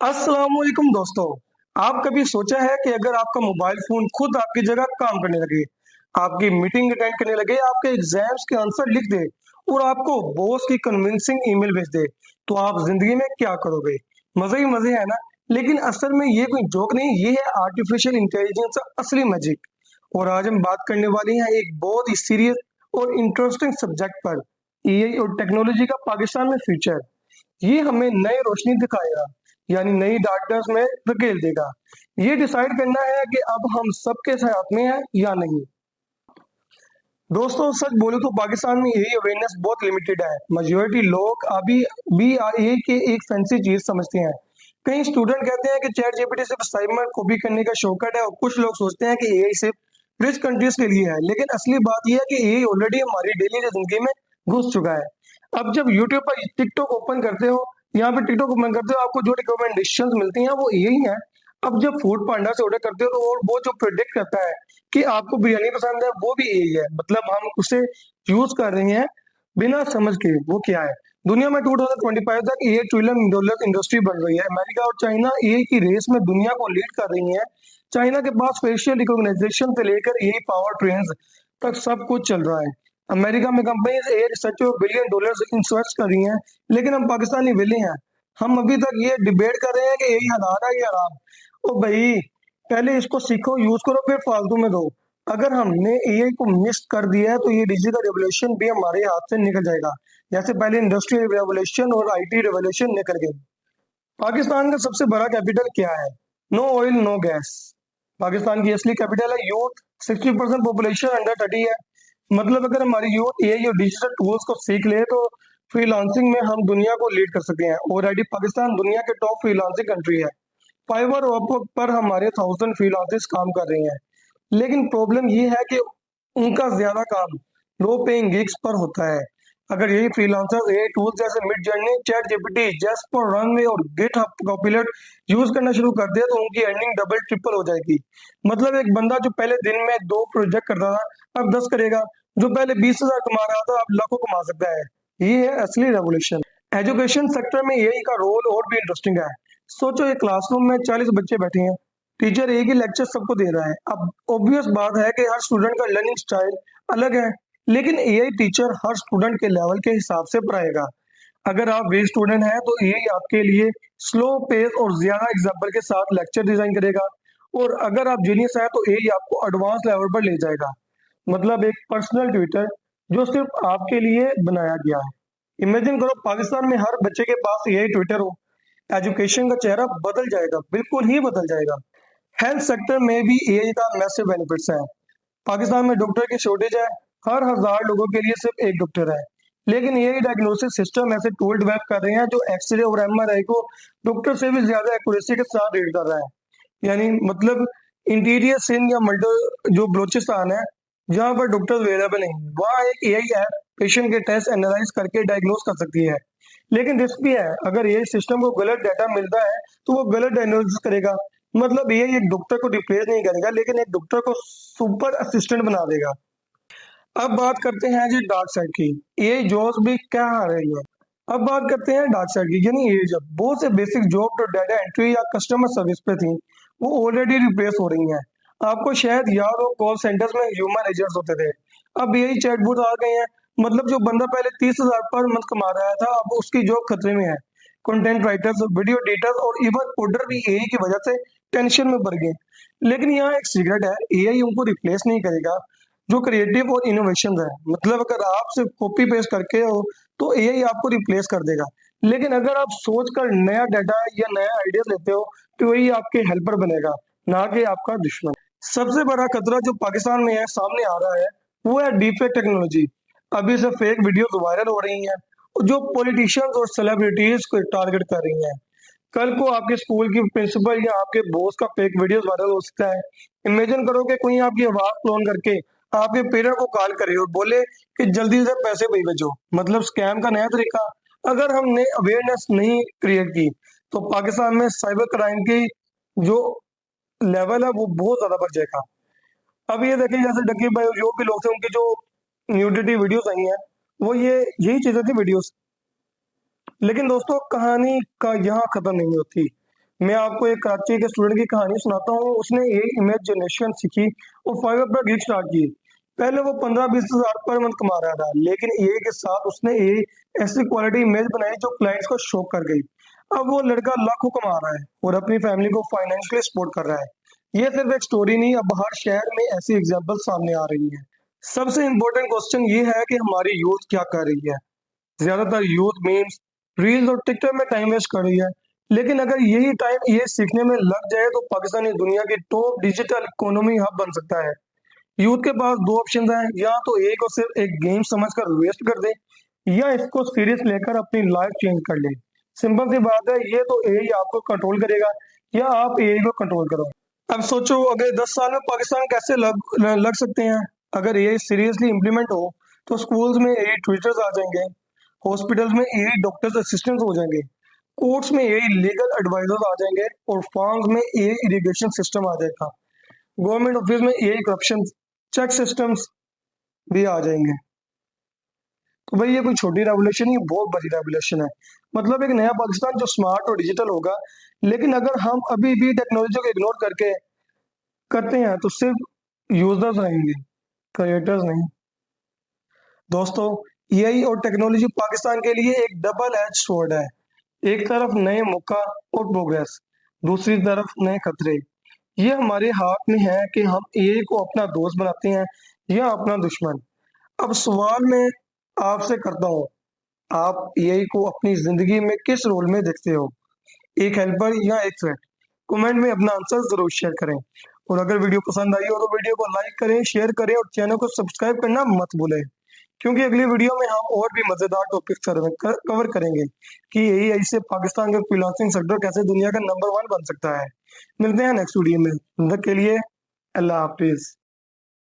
अस्सलाम वालेकुम दोस्तों। आप कभी सोचा है कि अगर आपका मोबाइल फोन खुद आपकी जगह काम करने लगे, आपकी मीटिंग अटेंड करने लगे, आपके एग्जाम्स के आंसर लिख दे और आपको बॉस की कन्विंसिंग ईमेल भेज दे, तो आप जिंदगी में क्या करोगे? मजे ही मजे है ना। लेकिन असल में ये कोई जोक नहीं, ये है आर्टिफिशियल इंटेलिजेंस का असली मैजिक। और आज हम बात करने वाले हैं एक बहुत ही सीरियस और इंटरेस्टिंग सब्जेक्ट पर, एआई और टेक्नोलॉजी का पाकिस्तान में फ्यूचर। ये हमें नई रोशनी दिखाएगा, यानी नई डार्कनेस में धकेल देगा। ये डिसाइड करना है कि अब हम सबके साथ में है या नहीं। दोस्तों सच बोलूं तो पाकिस्तान में यही अवेयरनेस बहुत लिमिटेड है। मेजोरिटी लोग अभी भी एआई के एक फैंसी चीज समझते हैं। कई स्टूडेंट कहते हैं कि चैट जीपीटी सिर्फ असाइनमेंट कॉपी करने का शॉर्टकट है, और कुछ लोग सोचते हैं कि एआई सिर्फ रिच कंट्रीज के लिए है। लेकिन असली बात यह है कि एआई ऑलरेडी हमारी डेली जिंदगी में घुस चुका है। अब जब यूट्यूब पर टिकटॉक ओपन करते हो, यहाँ पे टिकटॉक ओपन करते हो, आपको जो रिकमेंडेशन मिलती हैं वो यही है। अब जब फूड पांडा से ऑर्डर करते हो तो और वो जो प्रिडिक्ट करता है कि आपको बिरयानी पसंद है, वो भी यही है। मतलब हम उसे यूज कर रहे हैं बिना समझ के वो क्या है। दुनिया में 2025 तक $8 ट्रिलियन इंडस्ट्री बढ़ रही है। अमेरिका और चाइना एआई की रेस में दुनिया को लीड कर रही है। चाइना के पास फेशियल रिकॉग्निशन से लेकर एआई पावर ट्रेन्स तक सब कुछ चल रहा है। अमेरिका में कंपनीज एआई रिसर्च में $1 बिलियन इन्वेस्ट कर रही हैं, लेकिन हम पाकिस्तानी विले हैं। हम अभी तक ये डिबेट कर रहे हैं कि एआई हलाल है या हराम। ओ भाई, पहले इसको सीखो, यूज करो, फिर फालतू में दो। अगर हमने एआई को मिस कर दिया है तो ये डिजिटल रेवोल्यूशन भी हमारे हाथ से निकल जाएगा, जैसे पहले इंडस्ट्रियल रेवोल्यूशन और आईटी रेवोल्यूशन निकल गई। पाकिस्तान का सबसे बड़ा कैपिटल क्या है? No oil no gas. Pakistan की असली कैपिटल है यूथ। 60% पॉपुलेशन अंडर 30 है। मतलब अगर हमारी यूथ एआई और डिजिटल टूल्स को सीख ले तो फ्रीलांसिंग में हम दुनिया को लीड कर सकते हैं। ऑलरेडी पाकिस्तान दुनिया के टॉप फ्रीलांसिंग कंट्री है। फाइवर और अपवर्क पर हमारे 1000 फ्रीलांसर्स काम कर रहे हैं। लेकिन प्रॉब्लम ये है कि उनका ज्यादा काम लो पेइंग गिग्स पर होता है। अगर यही फ्रीलांसर एआई टूल्स जैसे mid journey, chat GPT, Jasper, runway और गिटहब कॉपिलट यूज करना शुरू कर दे तो उनकी अर्निंग डबल ट्रिपल हो जाएगी। मतलब एक बंदा जो पहले दिन में 2 प्रोजेक्ट करता था अब 10 करेगा। जो पहले 20,000 कमा रहा था अब लाखों कमा सकता है। ये है असली रेवोल्यूशन। एजुकेशन सेक्टर में एआई का रोल और भी इंटरेस्टिंग है। सोचो एक क्लासरूम में 40 बच्चे बैठे हैं, टीचर एक ही लेक्चर सबको दे रहा है। अब ऑब्वियस बात है कि हर स्टूडेंट का लर्निंग स्टाइल अलग है, लेकिन एआई टीचर हर स्टूडेंट के लेवल के हिसाब से पढ़ाएगा। अगर आप वीक स्टूडेंट हैं तो एआई आपके लिए स्लो पेस और ज्यादा एग्जाम्पल के साथ लेक्चर डिजाइन करेगा, और अगर आप जीनियस हैं तो एआई आपको एडवांस लेवल पर ले जाएगा। मतलब एक पर्सनल ट्विटर जो सिर्फ आपके लिए बनाया गया है। इमेजिन करो पाकिस्तान में हर बच्चे के पास एआई ट्विटर हो, एजुकेशन का चेहरा बदल जाएगा, बिल्कुल ही बदल जाएगा। हेल्थ सेक्टर में भी एआई का मैसिव बेनिफिट्स है। पाकिस्तान में डॉक्टर की शॉर्टेज है। हर 1000 लोगों के लिए सिर्फ एक डॉक्टर है। लेकिन एआई डायग्नोसिस सिस्टम ऐसे टूल डेवलप कर रहे हैं जो एक्सरे और एमआरआई को डॉक्टर से भी ज्यादा एक्यूरेसी के साथ रीड कर रहा है। यानी मतलब इंटीरियर सिंध या मल्टी जो बलोचिस्तान है, जहाँ पर डॉक्टर अवेलेबल नहीं, वहाँ एक एआई ऐप पेशेंट के टेस्ट एनालाइज करके डायग्नोस कर सकती है। लेकिन रिस्क भी है। अगर ये सिस्टम को गलत डाटा मिलता है तो वो गलत डायग्नोसिस करेगा। मतलब ये एक डॉक्टर को रिप्लेस नहीं करेगा, लेकिन एक डॉक्टर को सुपर असिस्टेंट बना देगा। अब बात करते हैं जी डार्क साइड की। ये जॉब्स भी क्या आ रही है। अब बात करते हैं डार्क साइड की, यानी ये जब बहुत से बेसिक जॉब जो डाटा एंट्री या कस्टमर सर्विस पे थी वो ऑलरेडी रिप्लेस हो रही हैं। आपको शायद याद हो, कॉल सेंटर्स में ह्यूमन एजेंट्स होते थे, अब यही चैटबॉट आ गए हैं। मतलब जो बंदा पहले 30,000 पर मंथ कमा रहा था अब उसकी जॉब खतरे में है। कंटेंट राइटर्स, वीडियो एडिटर्स और इवन कोडर भी एआई की वजह से टेंशन में पड़ गए। लेकिन यहाँ एक सीक्रेट है, एआई उनको रिप्लेस नहीं करेगा जो क्रिएटिव और इनोवेशन है। मतलब अगर आप सिर्फ कॉपी पेस्ट करके हो तो एआई आपको रिप्लेस कर देगा, लेकिन अगर आप सोच कर नया डाटा या नया आइडिया लेते हो तो वही आपके हेल्पर बनेगा, ना कि आपका दुश्मन। सबसे बड़ा खतरा जो पाकिस्तान में है सामने आ रहा है वो है डीफेक टेक्नोलॉजी। अभी से फेक वीडियोस वायरल हो रही हैं जो पॉलिटिशियंस और सेलिब्रिटीज को टारगेट कर रही हैं। कल को आपके स्कूल की प्रिंसिपल या आपके बॉस का फेक वीडियोस वायरल हो सकता है। इमेजिन करो कि कोई आपकी आवाज क्लोन करके आपके पेरेंट को कॉल करे और बोले कि जल्दी से पैसे भेजो। मतलब स्कैम का नया तरीका। अगर हमने अवेयरनेस नहीं क्रिएट की तो पाकिस्तान में साइबर क्राइम की जो लेवल है वो बहुत ज्यादा बढ़ जाएगा। अब ये देखिए जैसे डकी भाई जो भी लोग थे उनकी जो न्यूडिटी वीडियोस आई हैं वो यही चीजें थी वीडियोस। लेकिन दोस्तों कहानी का यहाँ खत्म नहीं होती। मैं आपको एक कराची के स्टूडेंट की कहानी सुनाता हूँ। उसने ए इमेज जनरेशन सीखी और फाइवर पर गिग स्टार्ट की। पहले वो 15-20 हज़ार पर मंथ कमा रहा था, लेकिन ए के साथ उसने ऐसी क्वालिटी इमेज बनाई जो क्लाइंट्स को शॉक कर गई। अब वो लड़का लाखों कमा रहा है और अपनी फैमिली को फाइनेंशियली सपोर्ट कर रहा है। ये सिर्फ एक स्टोरी नहीं, अब हर शहर में ऐसी एग्जाम्पल सामने आ रही है। सबसे इम्पोर्टेंट क्वेश्चन ये है कि हमारी यूथ क्या कर रही है। ज्यादातर यूथ मीम्स, रील्स और टिकटॉक में टाइम वेस्ट कर रही है। लेकिन अगर यही टाइम ये सीखने में लग जाए तो पाकिस्तान इस दुनिया की टॉप डिजिटल इकोनॉमी हब बन सकता है। यूथ के पास दो ऑप्शन हैं, या तो एक को सिर्फ एक गेम समझकर वेस्ट कर दे, या इसको सीरियस लेकर अपनी लाइफ चेंज कर ले। सिंपल सी बात है, ये तो एआई आपको कंट्रोल करेगा या आप एआई को कंट्रोल करो। अब सोचो, अगर 10 साल में पाकिस्तान कैसे लग सकते हैं। अगर एआई सीरियसली इम्प्लीमेंट हो तो स्कूल्स में एआई ट्यूटर्स आ जाएंगे, हॉस्पिटल्स में एआई डॉक्टर्स असिस्टेंट हो जाएंगे, कोर्ट्स में एआई लीगल एडवाइजर्स आ जाएंगे और फार्म्स में एआई इरिगेशन सिस्टम आ जाएगा। गवर्नमेंट ऑफिस में एआई करप्शन चेक सिस्टम्स भी आ जाएंगे। तो भाई ये कोई छोटी रेवोल्यूशन नहीं, बहुत बड़ी रेवोल्यूशन है। मतलब एक नया पाकिस्तान जो स्मार्ट और डिजिटल होगा। लेकिन अगर हम अभी भी टेक्नोलॉजी को इग्नोर करके करते हैं तो सिर्फ यूजर्स रहेंगे, क्रिएटर्स नहीं। दोस्तों, एआई और टेक्नोलॉजी पाकिस्तान के लिए एक डबल एज स्वॉर्ड है। एक तरफ नए मौका और प्रोग्रेस, दूसरी तरफ नए खतरे। ये हमारे हाथ में है कि हम एआई को अपना दोस्त बनाते हैं या अपना दुश्मन। अब सवाल मैं आपसे करता हूँ, आप एआई को अपनी जिंदगी में किस रोल में देखते हो, एक हेल्पर या एक थ्रेट? कमेंट में अपना आंसर जरूर शेयर करें। और अगर वीडियो पसंद आई हो तो वीडियो को लाइक करें, शेयर करें और चैनल को सब्सक्राइब करना मत भूलें, क्योंकि अगली वीडियो में हम और भी मजेदार टॉपिक कवर करेंगे कि एआई से पाकिस्तान का फ्रीलांसिंग सेक्टर कैसे दुनिया का नंबर 1 बन सकता है। मिलते हैं नेक्स्ट वीडियो में, तब तक के लिए अल्लाह हाफिज।